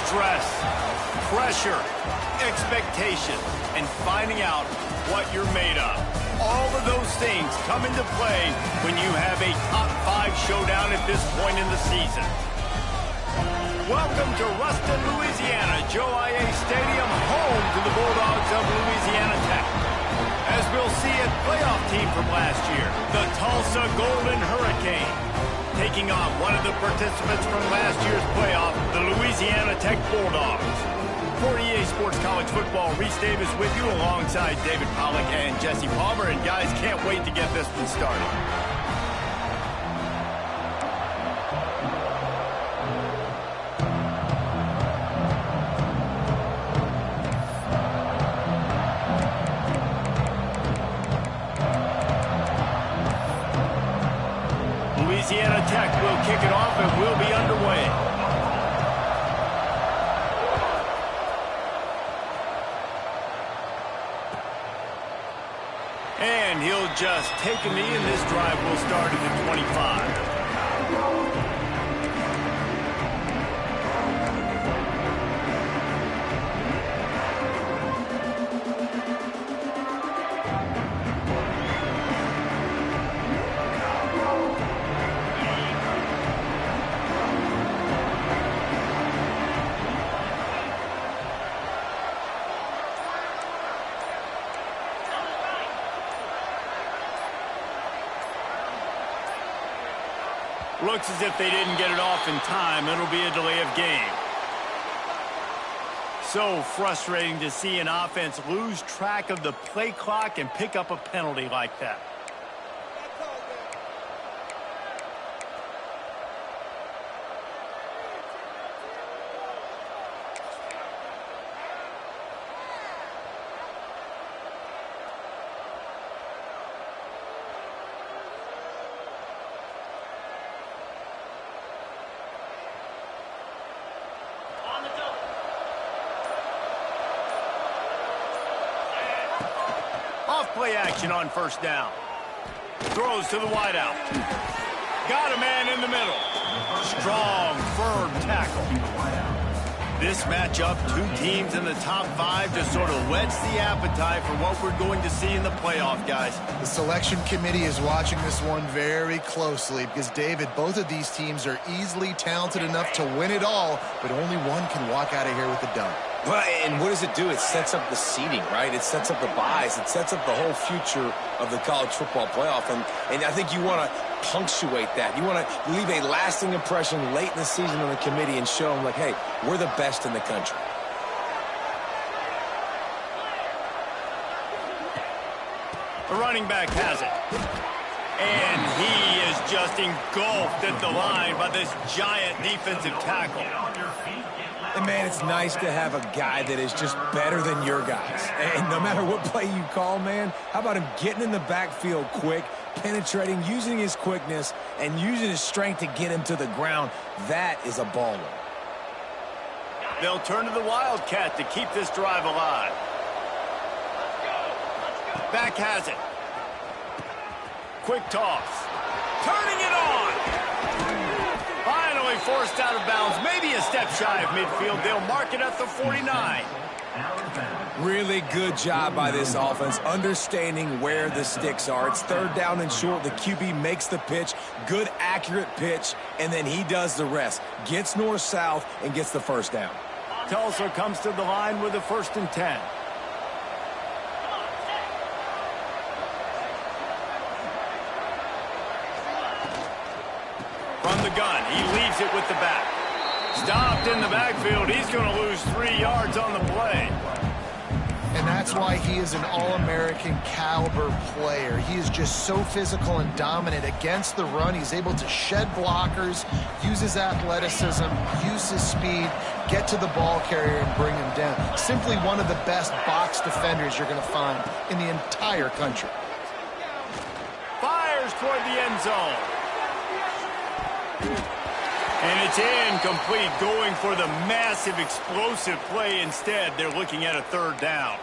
Stress, pressure, expectation, and finding out what you're made of. All of those things come into play when you have a top 5 showdown at this point in the season. Welcome to Ruston, Louisiana, Joe IA Stadium, home to the Bulldogs of Louisiana Tech. As we'll see a playoff team from last year, the Tulsa Golden Hurricane, taking on one of the participants from last year's playoff, the Louisiana Tech Bulldogs. For EA Sports College Football, Reese Davis with you alongside David Pollack and Jesse Palmer. And guys, can't wait to get this one started. Louisiana Tech will kick it off and will be underway. And he'll just take a knee, and this drive will start at the 25. Looks as if they didn't get it off in time. It'll be a delay of game. So frustrating to see an offense lose track of the play clock and pick up a penalty like that. Play action on first down. Throws to the wideout. Got a man in the middle. Strong, firm tackle. This matchup, 2 teams in the top 5 just sort of whets the appetite for what we're going to see in the playoff, guys. The selection committee is watching this one very closely because, David, both of these teams are easily talented enough to win it all, but only one can walk out of here with a dub. Well, and what does it do? It sets up the seeding, right? It sets up the buys. It sets up the whole future of the college football playoff. And I think you want to punctuate that. You want to leave a lasting impression late in the season on the committee and show them, like, hey, we're the best in the country. The running back has it. And he is just engulfed at the line by this giant defensive tackle. And, man, it's nice to have a guy that is just better than your guys. And no matter what play you call, man, how about him getting in the backfield quick, penetrating, using his quickness, and using his strength to get him to the ground? That is a baller. They'll turn to the Wildcat to keep this drive alive. Back has it. Quick toss. Turning it on. Finally forced out of bounds. Maybe a step shy of midfield. They'll mark it at the 49. Really good job by this offense, understanding where the sticks are. It's third down and short. The QB makes the pitch, good, accurate pitch, and then he does the rest. Gets north-south and gets the first down. Tulsa comes to the line with a 1st and 10. From the gun, he leaves it with the back. Stopped in the backfield. He's going to lose 3 yards on the play. And that's why he is an All-American caliber player. He is just so physical and dominant against the run. He's able to shed blockers, use his athleticism, use his speed, get to the ball carrier and bring him down. Simply one of the best box defenders you're going to find in the entire country. Fires toward the end zone. And it's incomplete, going for the massive explosive play instead. They're looking at a 3rd down.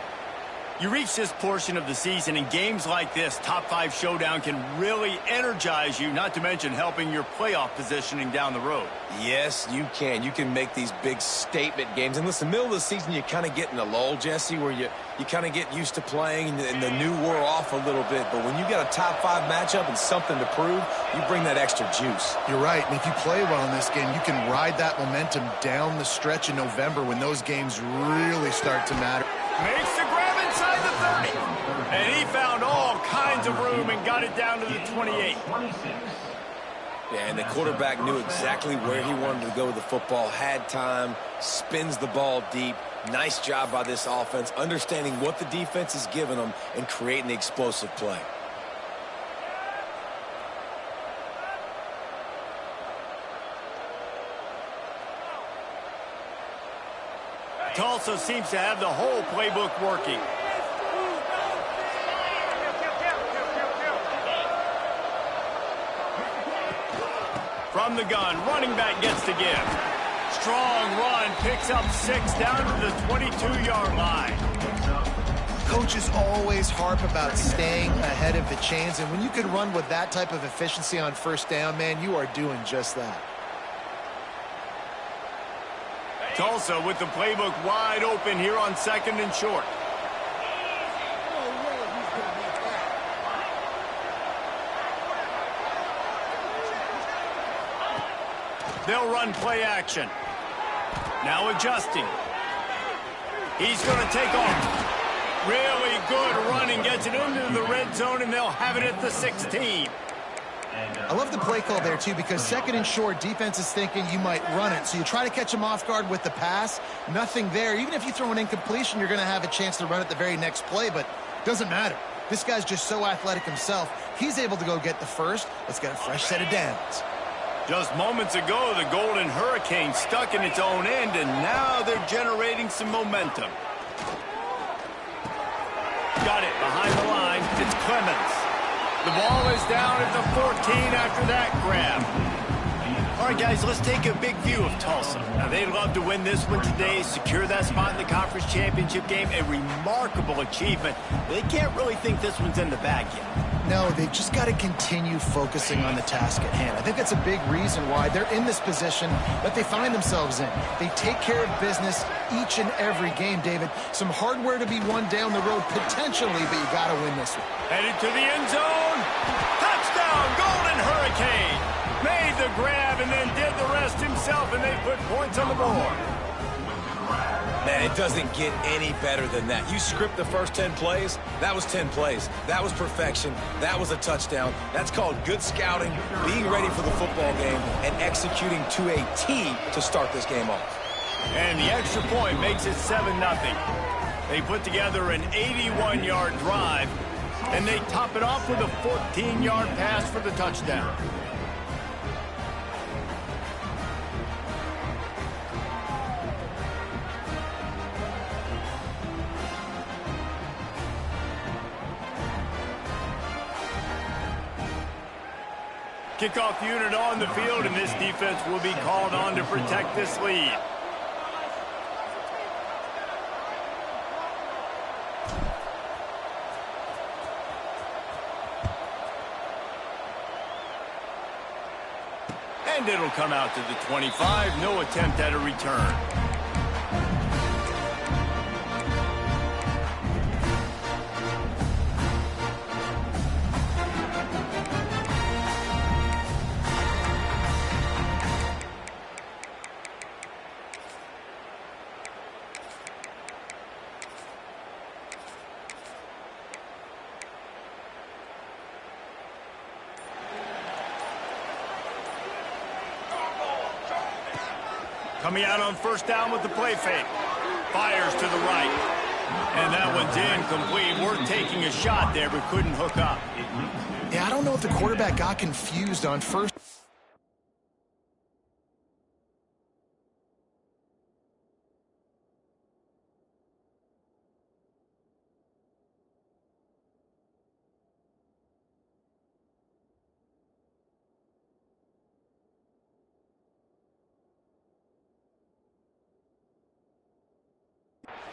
You reach this portion of the season, and games like this, top 5 showdown, can really energize you, not to mention helping your playoff positioning down the road. Yes, you can. You can make these big statement games. And listen, middle of the season, you kind of get in a lull, Jesse, where you kind of get used to playing and the new wore off a little bit. But when you got a top 5 matchup and something to prove, you bring that extra juice. You're right. And if you play well in this game, you can ride that momentum down the stretch in November when those games really start to matter. Makes the grab inside the 30. And he found all kinds of room and got it down to the 28. Yeah, and the quarterback knew exactly where he wanted to go with the football, had time, spins the ball deep. Nice job by this offense, understanding what the defense is giving them and creating the explosive play. Tulsa seems to have the whole playbook working. From the gun, running back gets the give. Strong run, picks up 6 down to the 22-yard line. Coaches always harp about staying ahead of the chains, and when you can run with that type of efficiency on 1st down, man, you are doing just that. Tulsa with the playbook wide open here on 2nd and short. They'll run play action. Now adjusting. He's going to take off. Really good running, gets it into the red zone, and they'll have it at the 16. I love the play call there, too, because 2nd and short, defense is thinking you might run it. So you try to catch him off guard with the pass. Nothing there. Even if you throw an incompletion, you're going to have a chance to run it the very next play, but it doesn't matter. This guy's just so athletic himself. He's able to go get the first. Let's get a fresh set of downs. Just moments ago, the Golden Hurricane stuck in its own end, and now they're generating some momentum. Got it behind the line. It's Clemens. The ball is down at the 14 after that grab. All right, guys, let's take a big view of Tulsa. Now, they'd love to win this one today, secure that spot in the conference championship game. A remarkable achievement. They can't really think this one's in the bag yet. No, they've just got to continue focusing on the task at hand. I think that's a big reason why they're in this position that they find themselves in. They take care of business each and every game, David. Some hardware to be won down the road, potentially, but you got to win this one. Headed to the end zone. Touchdown, Golden Hurricane. Made the grab and then did the rest himself, and they put points on the board. Man, it doesn't get any better than that. You script the first 10 plays, that was 10 plays. That was perfection. That was a touchdown. That's called good scouting, being ready for the football game, and executing to a T to start this game off. And the extra point makes it 7-0. They put together an 81-yard drive, and they top it off with a 14-yard pass for the touchdown. Kickoff unit on the field, and this defense will be called on to protect this lead. And it'll come out to the 25. No attempt at a return. Coming out on first down with the play fake. Fires to the right. And that one's incomplete. Worth taking a shot there, but couldn't hook up. Yeah, I don't know if the quarterback got confused on first.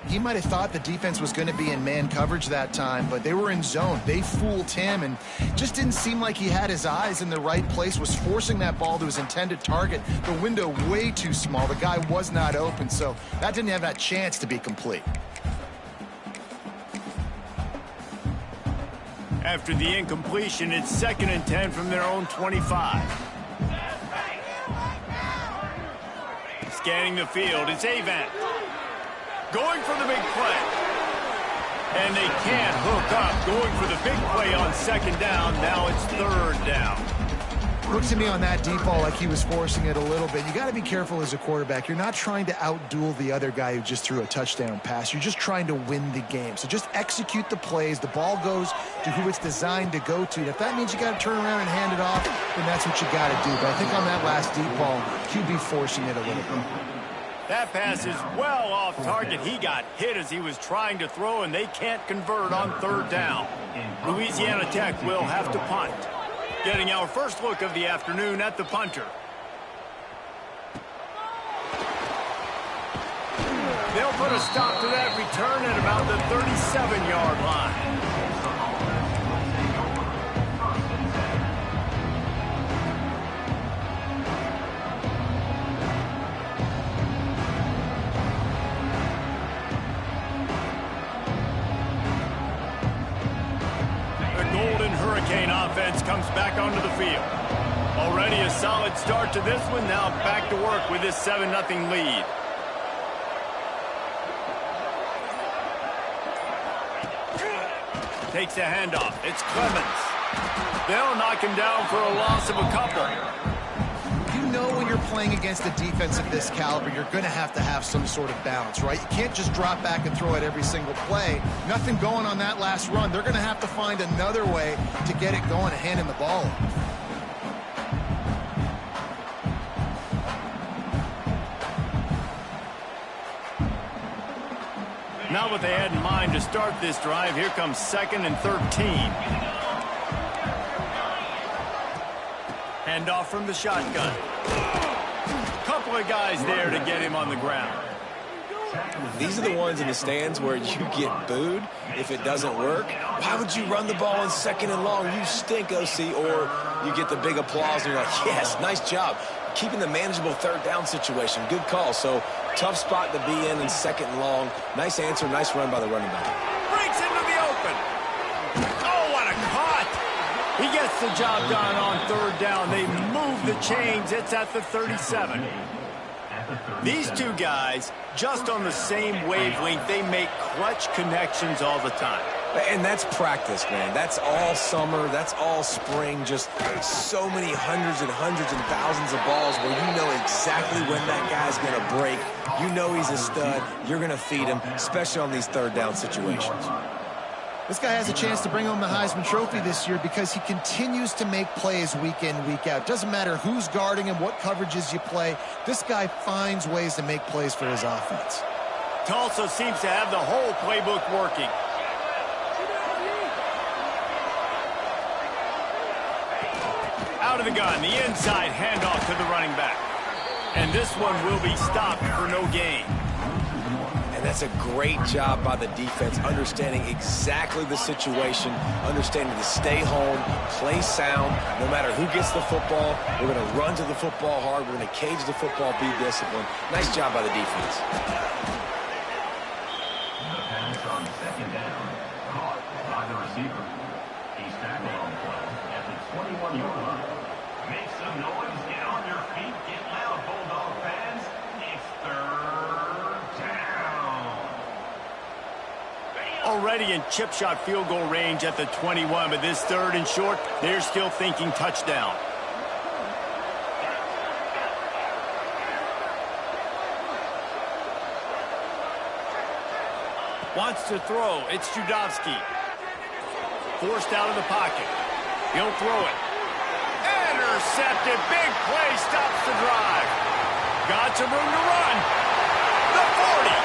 He might have thought the defense was going to be in man coverage that time, but they were in zone. They fooled him and just didn't seem like he had his eyes in the right place, was forcing that ball to his intended target. The window way too small. The guy was not open, so that didn't have that chance to be complete. After the incompletion, it's 2nd and 10 from their own 25. Scanning the field, it's Avant. Going for the big play. And they can't hook up. Going for the big play on 2nd down. Now it's 3rd down. Looks to me on that deep ball like he was forcing it a little bit. You got to be careful as a quarterback. You're not trying to outduel the other guy who just threw a touchdown pass. You're just trying to win the game. So just execute the plays. The ball goes to who it's designed to go to. And if that means you got to turn around and hand it off, then that's what you got to do. But I think on that last deep ball, QB forcing it a little bit. That pass is well off target. He got hit as he was trying to throw, and they can't convert on 3rd down. Louisiana Tech will have to punt. Getting our first look of the afternoon at the punter. They'll put a stop to that return at about the 37-yard line. Offense comes back onto the field. Already a solid start to this one. Now back to work with this 7-0 lead. Takes a handoff. It's Clemens. They'll knock him down for a loss of a couple. You know when you're playing against a defense of this caliber, you're going to have some sort of balance, right? You can't just drop back and throw it every single play. Nothing going on that last run. They're going to have to find another way to get it going and handing the ball off. Not what they had in mind to start this drive. Here comes 2nd and 13. Handoff from the shotgun. Couple of guys there to get him on the ground. These are the ones in the stands where you get booed if it doesn't work. Why would you run the ball on 2nd and long? You stink, OC. Or you get the big applause and you're like, yes, nice job. Keeping the manageable 3rd down situation. Good call. So tough spot to be in 2nd and long. Nice answer, nice run by the running back. Breaks into the open. Oh, what a cut. He gets the job done on 3rd down. They move the chains. It's at the 37. These two guys, just on the same wavelength, they make clutch connections all the time. And that's practice, man. That's all summer. That's all spring. Just so many hundreds and thousands of balls where you know exactly when that guy's going to break. You know he's a stud. You're going to feed him, especially on these 3rd down situations. This guy has a chance to bring home the Heisman Trophy this year because he continues to make plays week in, week out. Doesn't matter who's guarding him, what coverages you play. This guy finds ways to make plays for his offense. Tulsa seems to have the whole playbook working. Out of the gun, the inside handoff to the running back. And this one will be stopped for no gain. And that's a great job by the defense, understanding exactly the situation, understanding to stay home, play sound. No matter who gets the football, we're going to run to the football hard. We're going to cage the football, be disciplined. Nice job by the defense. The pass on 2nd down, caught by the receiver. He's tackled on play at the 21-yard line. Make some noise, get on your feet, get loud, Bulldog fans. It's 3rd down. Already in chip shot field goal range at the 21, but this 3rd and short, they're still thinking touchdown. Wants to throw. It's Judovsky. Forced out of the pocket. He'll throw it. Intercepted. Big play. Stops the drive. Got some room to run. The 40.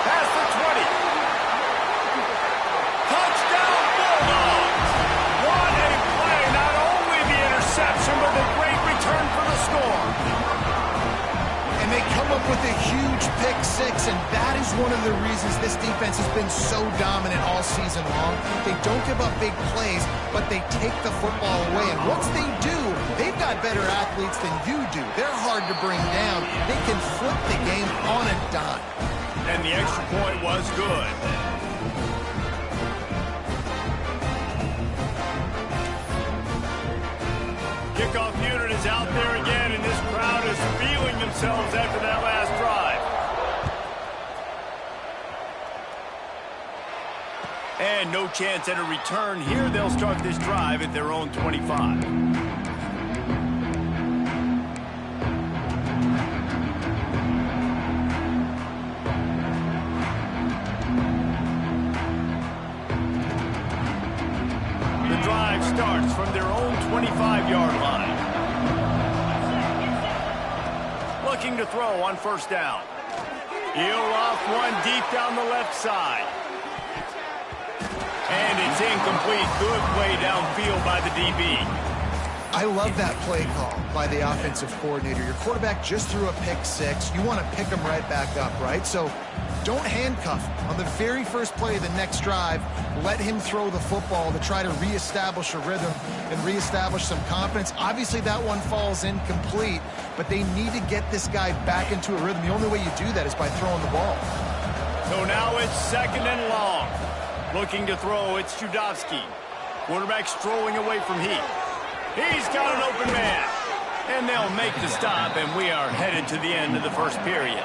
Past the 20. Touchdown Bulldogs. What a play. Not only the interception, but the great return for the score. And they come up with a huge pick six, and that is one of the reasons this defense has been so dominant all season long. They don't give up big plays, but they take the football away. And once they do, they've got better athletes than you do. They're hard to bring down. They can flip the game on a dime. And the extra point was good. Kickoff unit is out there again, and this crowd is feeling themselves after that last drive. And no chance at a return here. They'll start this drive at their own 25. The drive starts from their own 25-yard line. Looking to throw on first down. He'll off one deep down the left side. And it's incomplete. Good play downfield by the DB. I love that play call by the offensive coordinator. Your quarterback just threw a pick six. You want to pick him right back up, right? So don't handcuff him. On the very first play of the next drive, let him throw the football to try to reestablish a rhythm and reestablish some confidence. Obviously, that one falls incomplete, but they need to get this guy back into a rhythm. The only way you do that is by throwing the ball. So now it's second and long. Looking to throw, it's Judovsky. Quarterback strolling away from Heath. He's got an open man. And they'll make the stop, and we are headed to the end of the first period.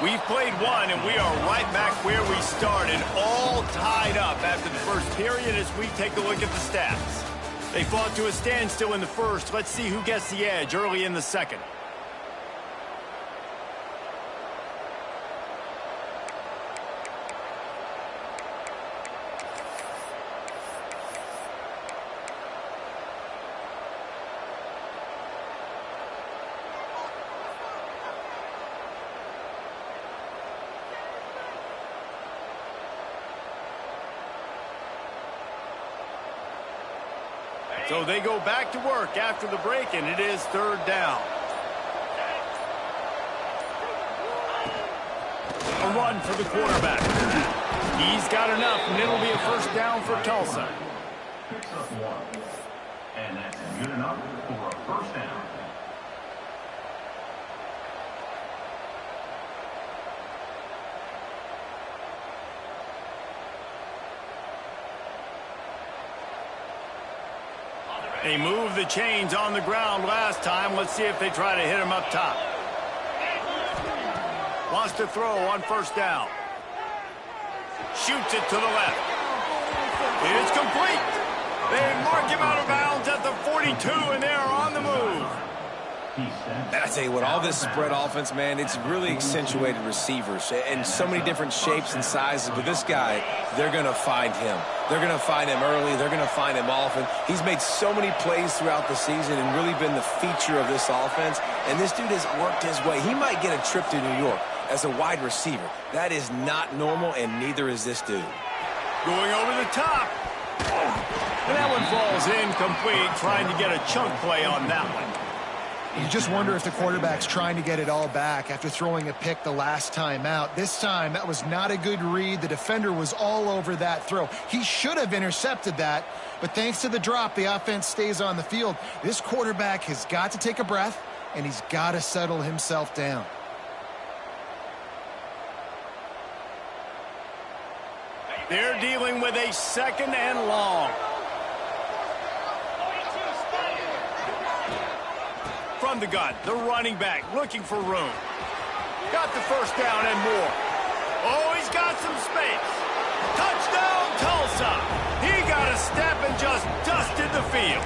We've played one, and we are right back where we started, all tied up after the first period as we take a look at the stats. They fought to a standstill in the first. Let's see who gets the edge early in the second. So they go back to work after the break, and it is third down. A run for the quarterback. He's got enough, and it'll be a first down for Tulsa. Picks up one. And that's good enough for a first down. They moved the chains on the ground last time. Let's see if they try to hit him up top. Wants to throw on first down. Shoots it to the left. It's complete. They mark him out of bounds at the 42, and they are on the move. And I tell you what, all this spread offense, man, it's really accentuated receivers and so many different shapes and sizes. But this guy, they're going to find him. They're going to find him early. They're going to find him often. He's made so many plays throughout the season and really been the feature of this offense. And this dude has worked his way. He might get a trip to New York as a wide receiver. That is not normal, and neither is this dude. Going over the top. And that one falls incomplete, trying to get a chunk play on that one. You just wonder if the quarterback's trying to get it all back after throwing a pick the last time out. This time, that was not a good read. The defender was all over that throw. He should have intercepted that, but thanks to the drop, the offense stays on the field. This quarterback has got to take a breath, and he's got to settle himself down. They're dealing with a second and long. From the gun, the running back looking for room. Got the first down and more. Oh, he's got some space. Touchdown, Tulsa. He got a step and just dusted the field.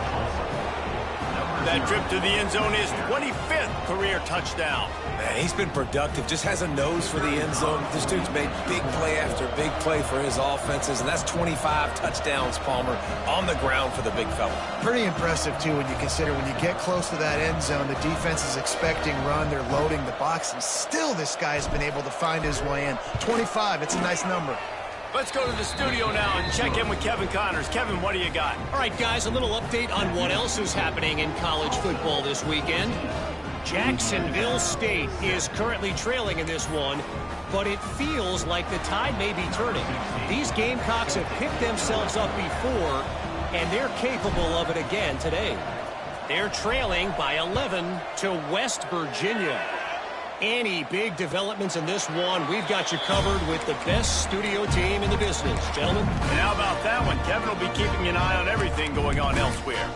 That trip to the end zone is 25th career touchdown. Man, he's been productive, just has a nose for the end zone. This dude's made big play after big play for his offenses, and that's 25 touchdowns, Palmer, on the ground for the big fella. Pretty impressive, too, when you consider when you get close to that end zone, the defense is expecting run, they're loading the box, and still this guy's been able to find his way in. 25, it's a nice number. Let's go to the studio now and check in with Kevin Connors. Kevin, what do you got? All right, guys, a little update on what else is happening in college football this weekend. Jacksonville State is currently trailing in this one, but it feels like the tide may be turning. These Gamecocks have picked themselves up before, and they're capable of it again today. They're trailing by 11 to West Virginia. Any big developments in this one, we've got you covered with the best studio team in the business, gentlemen. And how about that one? Kevin will be keeping an eye on everything going on elsewhere.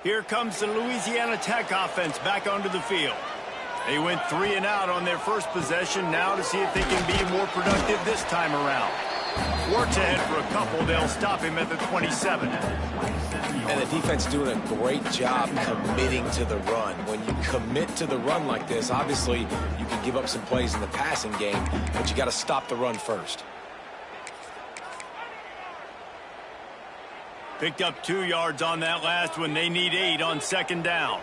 Here comes the Louisiana Tech offense back onto the field. They went 3 and out on their first possession. Now to see if they can be more productive this time around. Works ahead for a couple. They'll stop him at the 27. And the defense doing a great job committing to the run. When you commit to the run like this, obviously you can give up some plays in the passing game, but you got to stop the run first. Picked up 2 yards on that last one. They need 8 on second down.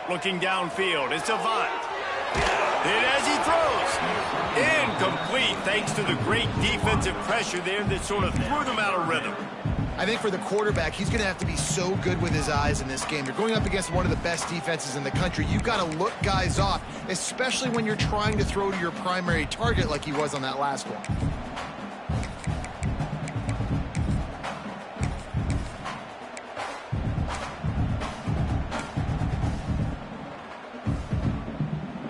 Looking downfield, it's Avant. Hit as he throws. Incomplete, thanks to the great defensive pressure there that sort of threw them out of rhythm. I think for the quarterback, he's going to have to be so good with his eyes in this game. You're going up against one of the best defenses in the country. You've got to look guys off, especially when you're trying to throw to your primary target like he was on that last one.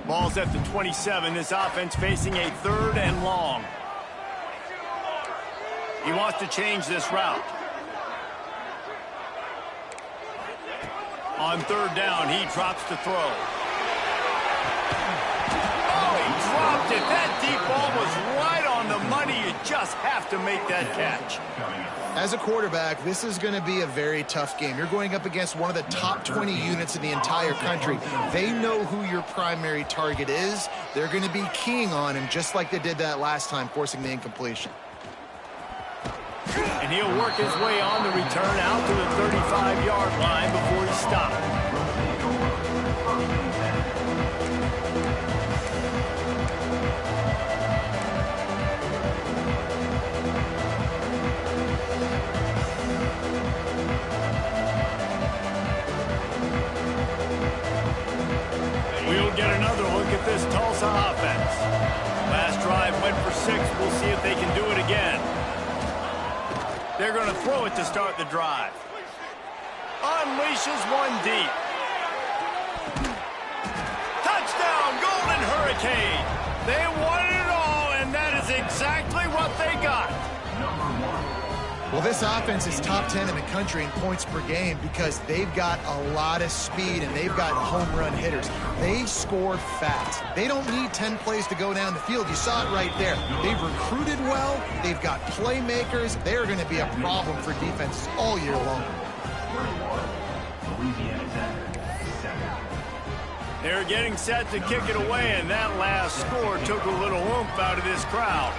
Ball's at the 27. This offense facing a 3rd and long. He wants to change this route. On 3rd down, he drops to throw. Oh, he dropped it. That deep ball was right on the money. You just have to make that catch. As a quarterback, this is going to be a very tough game. You're going up against one of the top 20 units in the entire country. They know who your primary target is. They're going to be keying on him just like they did that last time, forcing the incompletion. And he'll work his way on the return out to the 35-yard line before he stopped. We'll get another look at this Tulsa offense. Last drive went for 6. We'll see if they can do it again. They're going to throw it to start the drive. Unleashes one deep. Touchdown, Golden Hurricane. They won it all, and that is exactly what they got. Well, this offense is top 10 in the country in points per game because they've got a lot of speed and they've got home run hitters. They score fast. They don't need 10 plays to go down the field. You saw it right there. They've recruited well. They've got playmakers. They're going to be a problem for defenses all year long. They're getting set to kick it away, and that last score took a little oomph out of this crowd.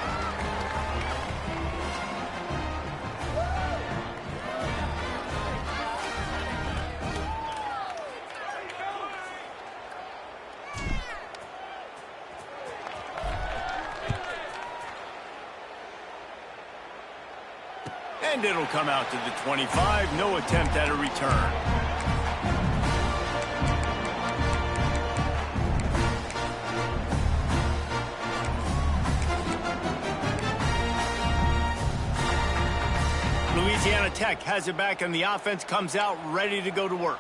And it'll come out to the 25. No attempt at a return. Louisiana Tech has it back, and the offense comes out ready to go to work.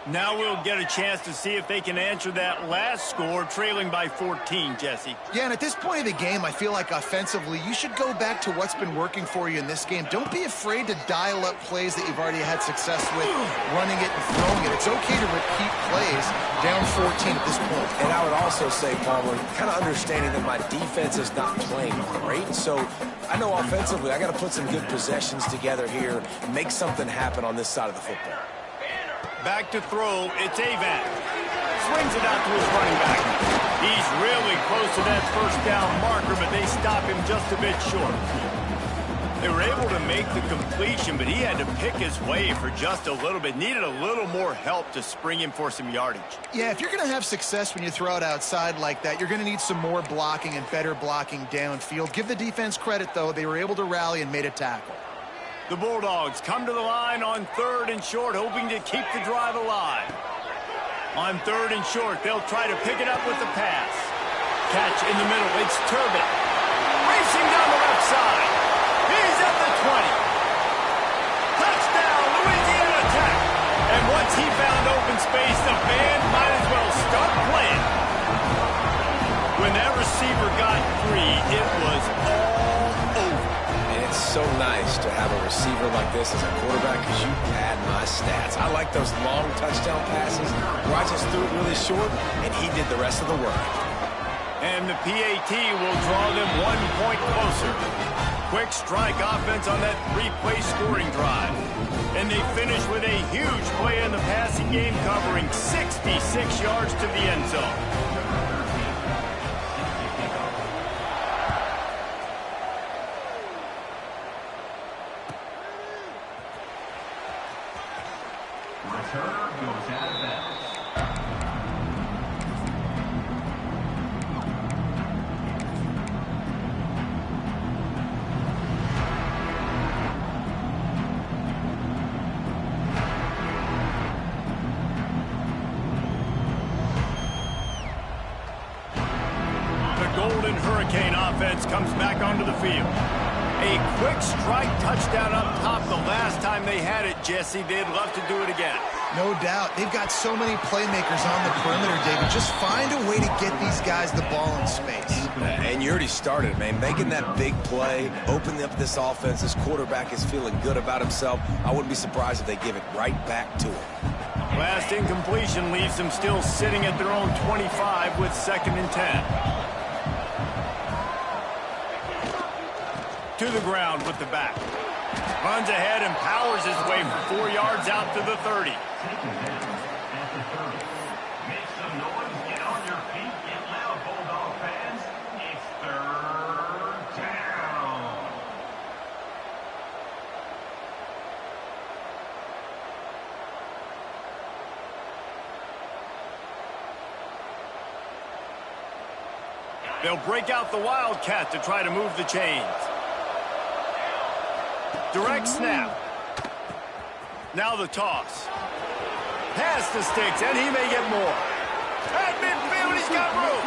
Now we'll get a chance to see if they can answer that last score, trailing by 14, Jesse. Yeah, and at this point of the game, I feel like offensively, you should go back to what's been working for you in this game. Don't be afraid to dial up plays that you've already had success with, running it and throwing it. It's okay to repeat plays down 14 at this point. And I would also say, Palmer, kind of understanding that my defense is not playing great, so I know offensively I got to put some good possessions together here, make something happen on this side of the football. Back to throw, it's Avant. Swings it out to his running back. He's really close to that first down marker, but they stop him just a bit short. They were able to make the completion, but he had to pick his way for just a little bit. Needed a little more help to spring him for some yardage. Yeah, if you're going to have success when you throw it outside like that, you're going to need some more blocking and better blocking downfield. Give the defense credit, though. They were able to rally and made a tackle. The Bulldogs come to the line on 3rd and short, hoping to keep the drive alive. On 3rd and short, they'll try to pick it up with the pass. Catch in the middle, it's Turbin. Racing down the left side. He's at the 20. Touchdown, Louisiana Tech. And once he found open space, the band might as well start playing. When that receiver got free, it was all over. It's so nice to have a receiver like this as a quarterback because you pad my stats. I like those long touchdown passes where I just threw it really short and he did the rest of the work. And the PAT will draw them 1 point closer. Quick strike offense on that 3-play scoring drive. And they finish with a huge play in the passing game, covering 66 yards to the end zone. Returner goes out of bounds. The Golden Hurricane offense comes back onto the field. A quick strike touchdown up top the last time they had it, Jesse. They'd love to do it again. No doubt. They've got so many playmakers on the perimeter, David. Just find a way to get these guys the ball in space. And you already started, man. Making that big play, opening up this offense. This quarterback is feeling good about himself. I wouldn't be surprised if they give it right back to him. Last incompletion leaves them still sitting at their own 25 with 2nd and 10. To the ground with the back. Runs ahead and powers his way 4 yards out to the 30. Taken down at the 30. Make some noise. Get on your feet. Get loud, Bulldog fans. It's 3rd down. They'll break out the Wildcat to try to move the chains. Direct snap. Now the toss. Pass the sticks, and he may get more. At midfield, he's got room.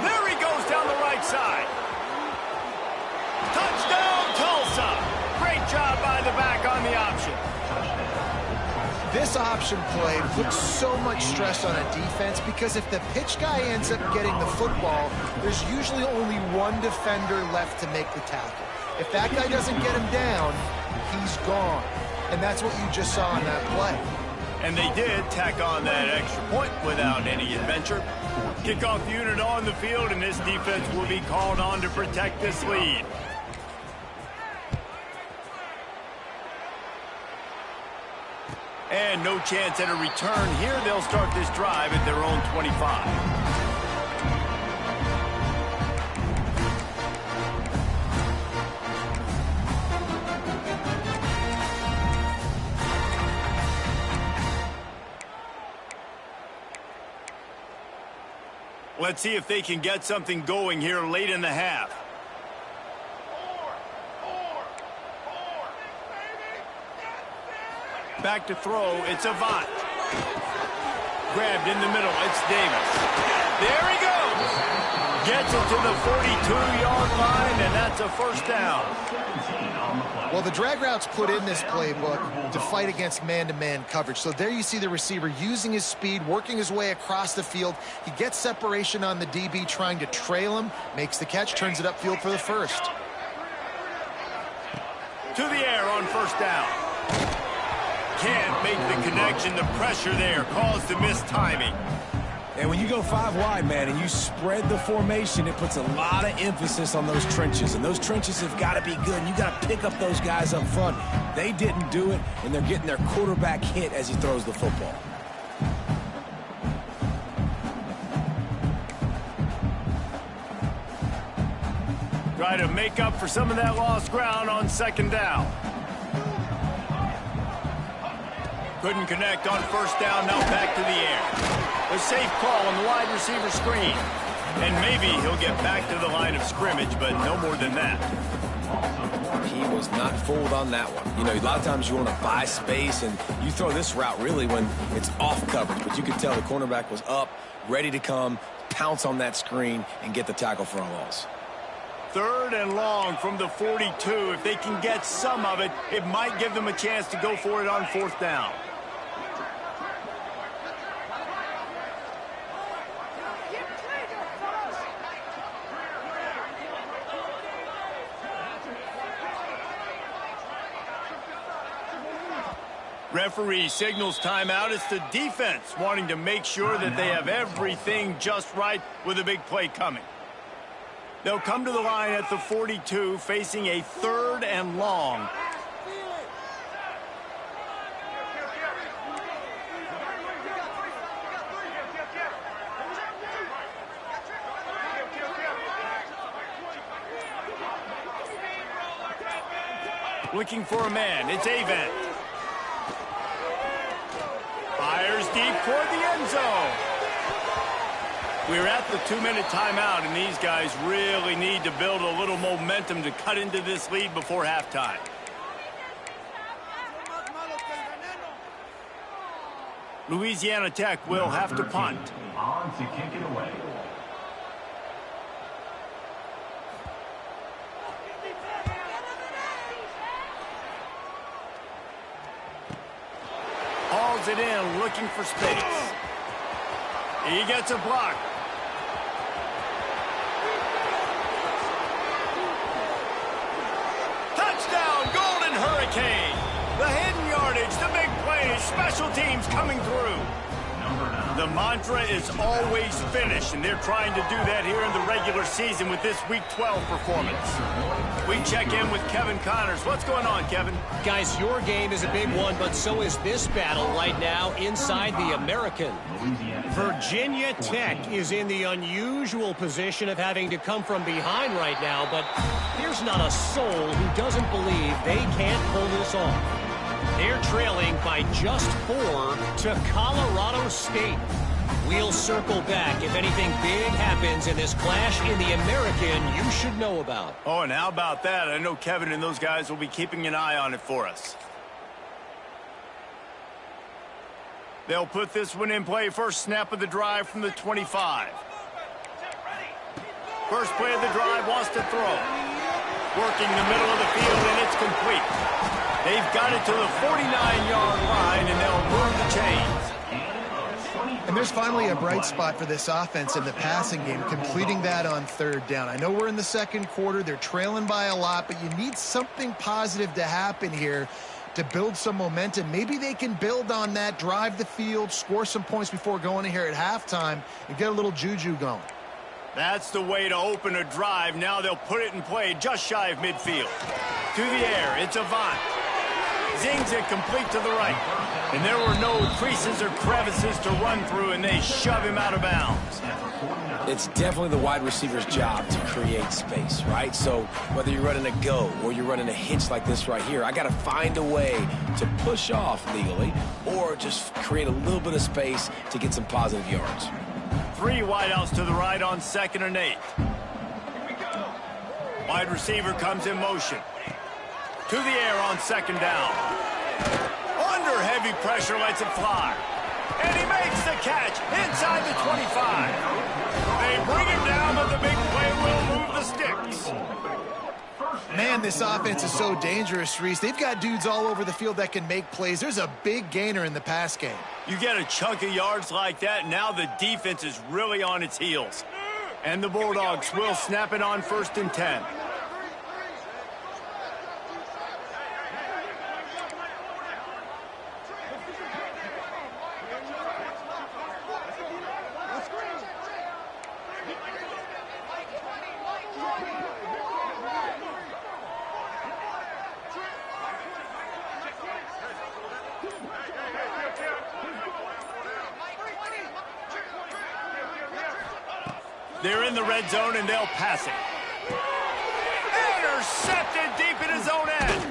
There he goes down the right side. Touchdown, Tulsa. Great job by the back on the option. This option play puts so much stress on a defense because if the pitch guy ends up getting the football, there's usually only one defender left to make the tackle. If that guy doesn't get him down, he's gone. And that's what you just saw on that play. And they did tack on that extra point without any adventure. Kickoff unit on the field, and this defense will be called on to protect this lead. And no chance at a return here. They'll start this drive at their own 25. Let's see if they can get something going here late in the half. Back to throw, it's Avant. Grabbed in the middle, it's Davis. There he goes! Gets it to the 42-yard line, and that's a first down. Well, the drag route's put in this playbook to fight against man-to-man coverage. So there you see the receiver using his speed, working his way across the field. He gets separation on the DB, trying to trail him, makes the catch, turns it upfield for the first. To the air on first down. Can't make the connection. The pressure there caused the missed timing. And when you go 5 wide, man, and you spread the formation, it puts a lot of emphasis on those trenches. And those trenches have got to be good. And you got to pick up those guys up front. They didn't do it, and they're getting their quarterback hit as he throws the football. Try to make up for some of that lost ground on second down. Couldn't connect on first down, now back to the air. A safe call on the wide receiver screen. And maybe he'll get back to the line of scrimmage, but no more than that. He was not fooled on that one. You know, a lot of times you want to buy space, and you throw this route really when it's off coverage. But you could tell the cornerback was up, ready to come, pounce on that screen, and get the tackle for a loss. 3rd and long from the 42. If they can get some of it, it might give them a chance to go for it on 4th down. Referee signals timeout. It's the defense wanting to make sure that they have everything just right with a big play coming. They'll come to the line at the 42, facing a 3rd and long. Looking for a man. It's Avent. Fires deep toward the end zone. We're at the 2-minute timeout, and these guys really need to build a little momentum to cut into this lead before halftime. Louisiana Tech will have to punt. On to kick it away. Hauls it in, looking for space. He gets a block. Touchdown, Golden Hurricane. The hidden yardage, the big plays, special teams coming through. The mantra is always finish, and they're trying to do that here in the regular season with this Week 12 performance. We check in with Kevin Connors. What's going on, Kevin? Guys, your game is a big one, but so is this battle right now inside the American. Virginia Tech is in the unusual position of having to come from behind right now, but there's not a soul who doesn't believe they can't pull this off. They're trailing by just 4 to Colorado State. We'll circle back if anything big happens in this clash in the American you should know about. Oh, and how about that? I know Kevin and those guys will be keeping an eye on it for us. They'll put this one in play. First snap of the drive from the 25. First play of the drive, wants to throw. Working the middle of the field, and it's complete. They've got it to the 49-yard line, and they'll move the chains. And there's finally a bright spot for this offense in the passing game, completing that on 3rd down. I know we're in the 2nd quarter. They're trailing by a lot, but you need something positive to happen here to build some momentum. Maybe they can build on that, drive the field, score some points before going in here at halftime, and get a little juju going. That's the way to open a drive. Now they'll put it in play just shy of midfield. To the air, it's Avant. Zings it complete to the right. And there were no creases or crevices to run through, and they shove him out of bounds. It's definitely the wide receiver's job to create space, right? So whether you're running a go or you're running a hitch like this right here, I got to find a way to push off legally or just create a little bit of space to get some positive yards. 3 wideouts to the right on 2nd and 8. Wide receiver comes in motion. To the air on 2nd down. Under heavy pressure, lets it fly. And he makes the catch inside the 25. They bring him down, but the big play will move the sticks. Man, this offense is so dangerous, Reese. They've got dudes all over the field that can make plays. There's a big gainer in the pass game. You get a chunk of yards like that, now the defense is really on its heels. And the Bulldogs will snap it on 1st and 10. They're in the red zone, and they'll pass it. Intercepted deep in his own end.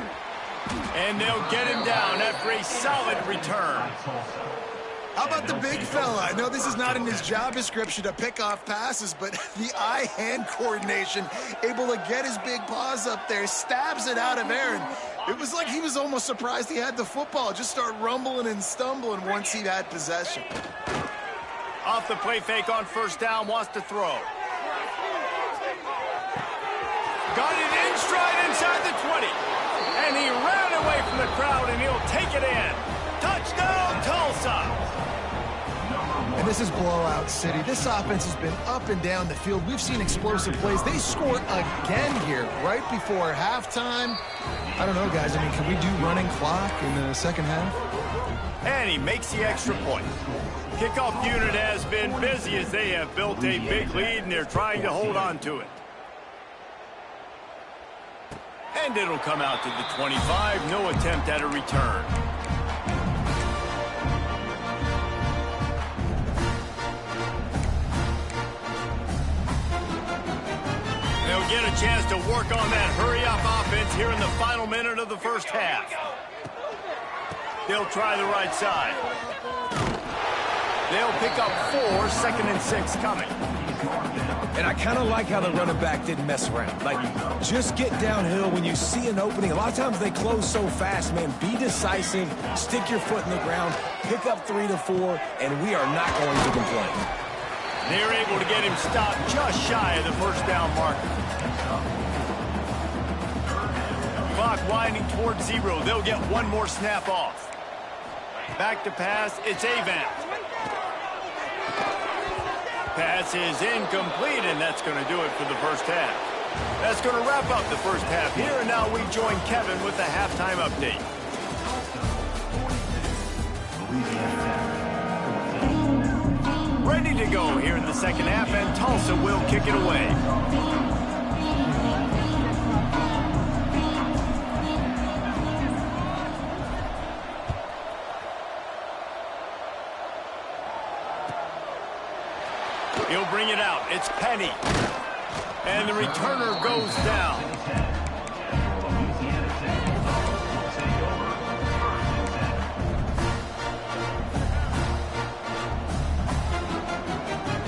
And they'll get him down after a solid return. How about the big fella? I know this is not in his job description to pick off passes, but the eye-hand coordination, able to get his big paws up there, stabs it out of Aaron. It was like he was almost surprised he had the football. Just start rumbling and stumbling once he had possession. Off the play fake on 1st down, wants to throw. Got it in stride inside the 20. And he ran away from the crowd, and he'll take it in. Touchdown, Tulsa! And this is blowout city. This offense has been up and down the field. We've seen explosive plays. They scored again here right before halftime. I don't know, guys. I mean, can we do running clock in the second half? And he makes the extra point. Kickoff unit has been busy as they have built a big lead, and they're trying to hold on to it. And it'll come out to the 25. No attempt at a return. They'll get a chance to work on that hurry-up offense here in the final minute of the first half. They'll try the right side. They'll pick up 4, 2nd and 6 coming. And I kind of like how the running back didn't mess around. Like, just get downhill when you see an opening. A lot of times they close so fast, man. Be decisive, stick your foot in the ground, pick up 3 to 4, and we are not going to complain. They're able to get him stopped just shy of the 1st down marker. Clock winding towards 0. They'll get one more snap off. Back to pass, it's Avant. Pass is incomplete, and that's going to do it for the first half. That's going to wrap up the first half here, and now we join Kevin with the halftime update. Ready to go here in the second half, and Tulsa will kick it away. He'll bring it out. It's Penny. And the returner goes down.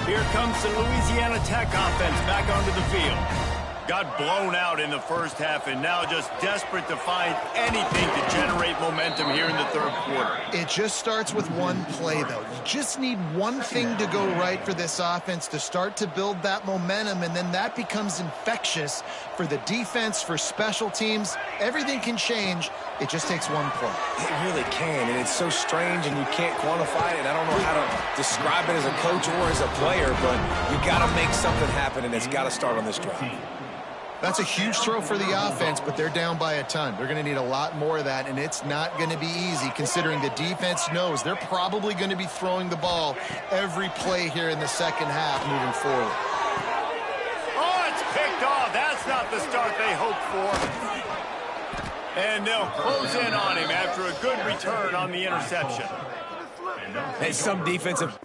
Here comes the Louisiana Tech offense back onto the field. Got blown out in the first half and now just desperate to find anything to generate momentum here in the third quarter. It just starts with one play, though. You just need one thing to go right for this offense to start to build that momentum, and then that becomes infectious for the defense, for special teams. Everything can change. It just takes one play. It really can, and it's so strange, and you can't quantify it, and I don't know how to describe it as a coach or as a player, but you got to make something happen, and it's got to start on this drive. That's a huge throw for the offense, but they're down by a ton. They're going to need a lot more of that, and it's not going to be easy considering the defense knows they're probably going to be throwing the ball every play here in the second half moving forward. Oh, it's picked off. That's not the start they hoped for. And they'll close in on him after a good return on the interception. Hey, some defensive